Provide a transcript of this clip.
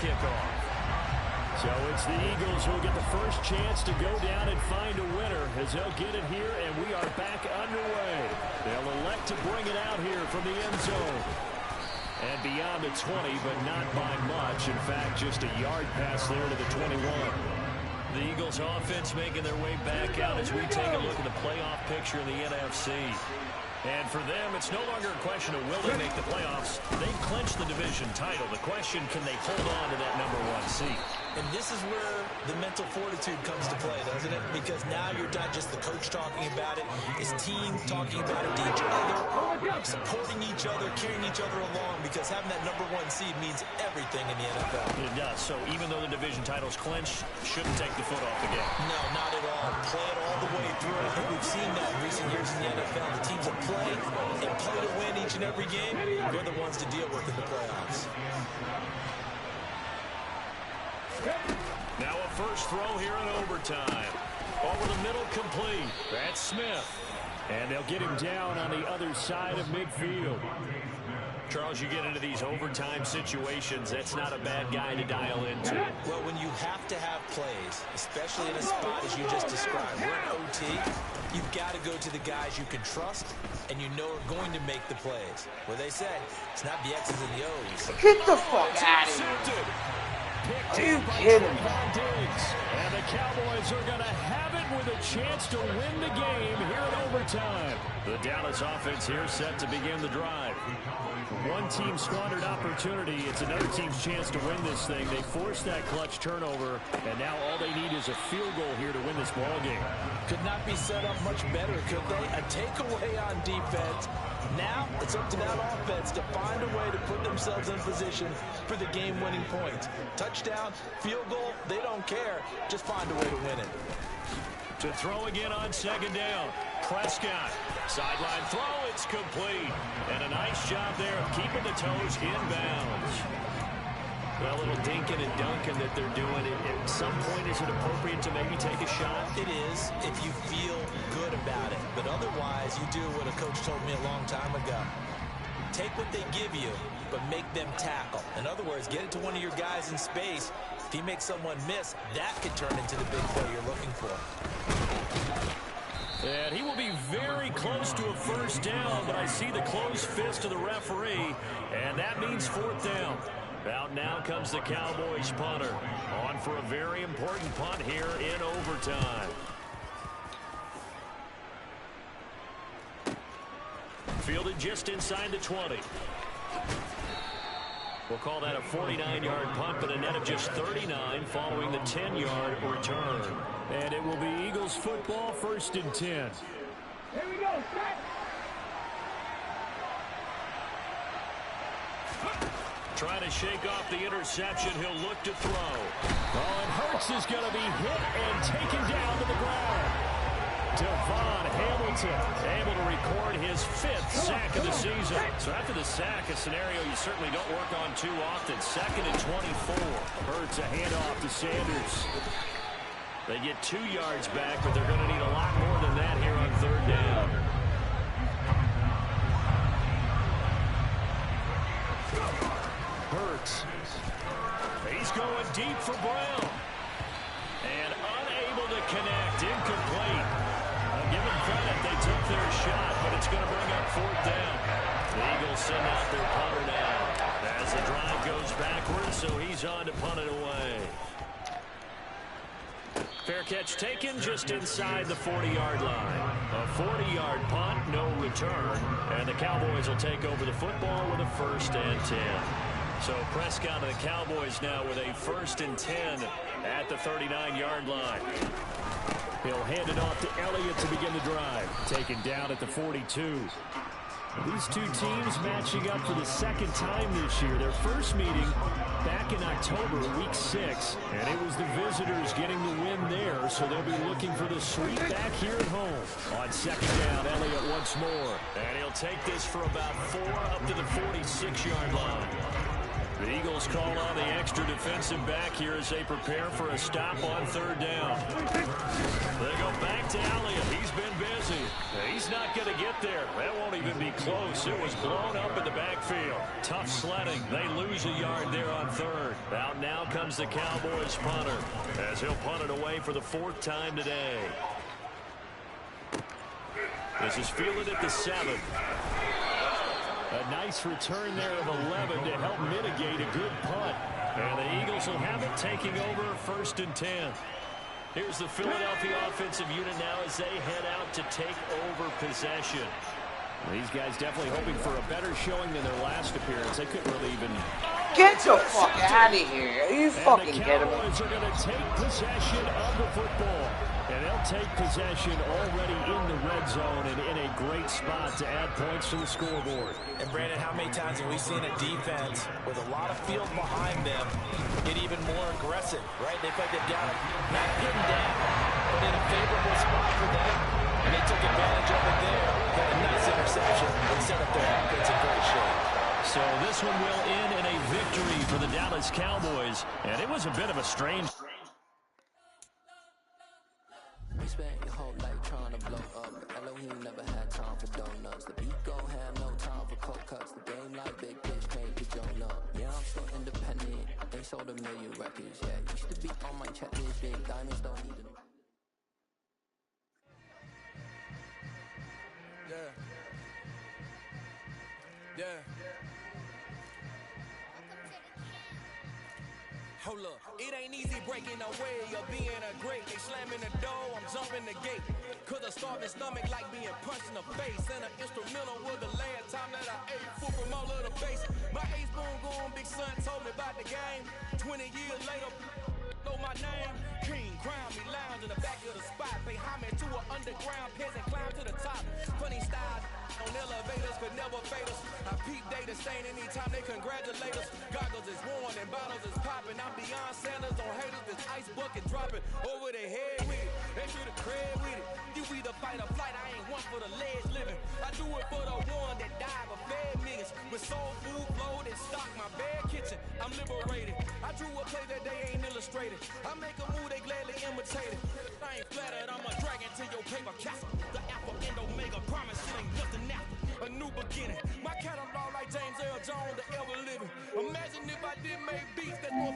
kickoff. So it's the Eagles who will get the first chance to go down and find a winner as they'll get it here, and we are back underway. They'll elect to bring it out here from the end zone. And beyond the 20, but not by much. In fact, just a yard pass there to the 21. The Eagles offense making their way back out as we take a look at the playoff picture in the NFC. And for them, it's no longer a question of will they make the playoffs. They've clinched the division title. The question, can they hold on to that #1 seed? And this is where the mental fortitude comes to play, doesn't it? Because now you're not just the coach talking about it. It's team talking about it to each other, supporting each other, carrying each other along, because having that #1 seed means everything in the NFL. It does. So even though the division title's clinched, shouldn't take the foot off the gas. No, not at all. Play it all the way through. I think we've seen that in recent years in the NFL. The teams that play and play to win each and every game, they're the ones to deal with in the playoffs. Now a first throw here in overtime. Over the middle, complete. That's Smith. And they'll get him down on the other side of midfield. Charles, you get into these overtime situations, that's not a bad guy to dial into. Well, when you have to have plays, especially in a spot as you just described, we're in OT, you've got to go to the guys you can trust and you know are going to make the plays. Where they say, it's not the X's and the O's. Get the fuck out of here. Are you kidding me? And the Cowboys are going to have it with a chance to win the game here in overtime. The Dallas offense here set to begin the drive. One team squandered opportunity. It's another team's chance to win this thing. They forced that clutch turnover, and now all they need is a field goal here to win this ball game. Could not be set up much better, could they? A takeaway on defense. Now it's up to that offense to find a way to put themselves in position for the game-winning points. Touchdown, field goal, they don't care. Just find a way to win it. To throw again on second down. Prescott. Sideline throw, it's complete. And a nice job there of keeping the toes inbounds. Well, a little dinking and dunking that they're doing. At some point, is it appropriate to maybe take a shot? It is, if you feel good about it. But otherwise, you do what a coach told me a long time ago. Take what they give you, but make them tackle. In other words, get it to one of your guys in space. If he makes someone miss, that could turn into the big play you're looking for. And he will be very close to a first down, but I see the closed fist of the referee, and that means fourth down. Out now comes the Cowboys punter. On for a very important punt here in overtime. Fielded just inside the 20. We'll call that a 49-yard punt, but a net of just 39 following the 10-yard return. And it will be Eagles football, 1st and 10. Here we go, set. Trying to shake off the interception. He'll look to throw. Oh, and Hurts is going to be hit and taken down to the ground. Devon Hamilton able to record his 5th sack of the season. So after the sack, a scenario you certainly don't work on too often. 2nd and 24. Hurts a handoff to Sanders. They get 2 yards back, but they're going to need a lot more than that here on 3rd down. Hurts. He's going deep for Brown. And unable to connect. Incomplete. Give them credit. They took their shot, but it's going to bring up 4th down. The Eagles send out their punter now as the drive goes backwards, so he's on to punt it away. Fair catch taken just inside the 40-yard line. A 40-yard punt, no return, and the Cowboys will take over the football with a 1st and 10. So Prescott and the Cowboys now with a 1st and 10 at the 39-yard line. He'll hand it off to Elliott to begin the drive. Taken down at the 42. These two teams matching up for the 2nd time this year. Their first meeting back in October, week 6. And it was the visitors getting the win there, so they'll be looking for the sweep back here at home. On 2nd down, Elliott once more. And he'll take this for about 4 up to the 46-yard line. The Eagles call on the extra defensive back here as they prepare for a stop on third down. They go back to Elliott. He's been busy. He's not going to get there. That won't even be close. It was blown up in the backfield. Tough sledding. They lose a yard there on third. Out now comes the Cowboys punter as he'll punt it away for the 4th time today. This is fielded at the 7. A nice return there of 11 to help mitigate a good punt. And the Eagles will have it taking over 1st and 10. Here's the Philadelphia offensive unit now as they head out to take over possession. These guys definitely hoping for a better showing than their last appearance. They couldn't really even... Get the fuck out of here. Are you fucking kidding me? The Cowboys are going to take possession of the football. And they'll take possession already in the red zone and in a great spot to add points to the scoreboard. And Brandon, how many times have we seen a defense with a lot of field behind them get even more aggressive, right? They played they've got them not pinned down, but in a favorable spot for them. And they took advantage of it there. Got a nice interception and set up their offense in great shape. So this one will end in a victory for the Dallas Cowboys. And it was a bit of a strange... Spent your whole life trying to blow up. Elohim never had time for donuts. The beat gon' have no time for cold cuts. The game like big bitch can't get Joan up. Yeah, I'm so independent. They sold 1 million records. Yeah, used to be on my checklist. Big diamonds don't need them. Yeah. Hold up, it ain't easy breaking away or being a great. They slamming the door, I'm jumping the gate. Cause a starving stomach like being punched in the face. And an instrumental was the last time that I ate food from all of the base. My ace boom goon, big son told me about the game. 20 years later, know my name. King, crown me, lounge in the back of the spot. Pay homage to an underground peasant, climb to the top. Funny style on elevators could never fade us. I peep data stain anytime they congratulate us. Goggles is worn and bottles is popping. I'm beyond Sanders on haters. This ice bucket dropping over their head with it. They should have cred with it. You either fight or flight. I ain't one for the ledge living. I do it for the one that died but fed millions. With soul food, flowed and stock my bare kitchen. I'm liberated. I drew a play that they ain't illustrated. I make a move, they gladly imitate it. I ain't flattered, I'm a dragon to your paper castle. The Alpha and Omega promise it ain't just an after. A new beginning. My catalog like James Earl Jones, the ever living. Imagine if I did make beats that more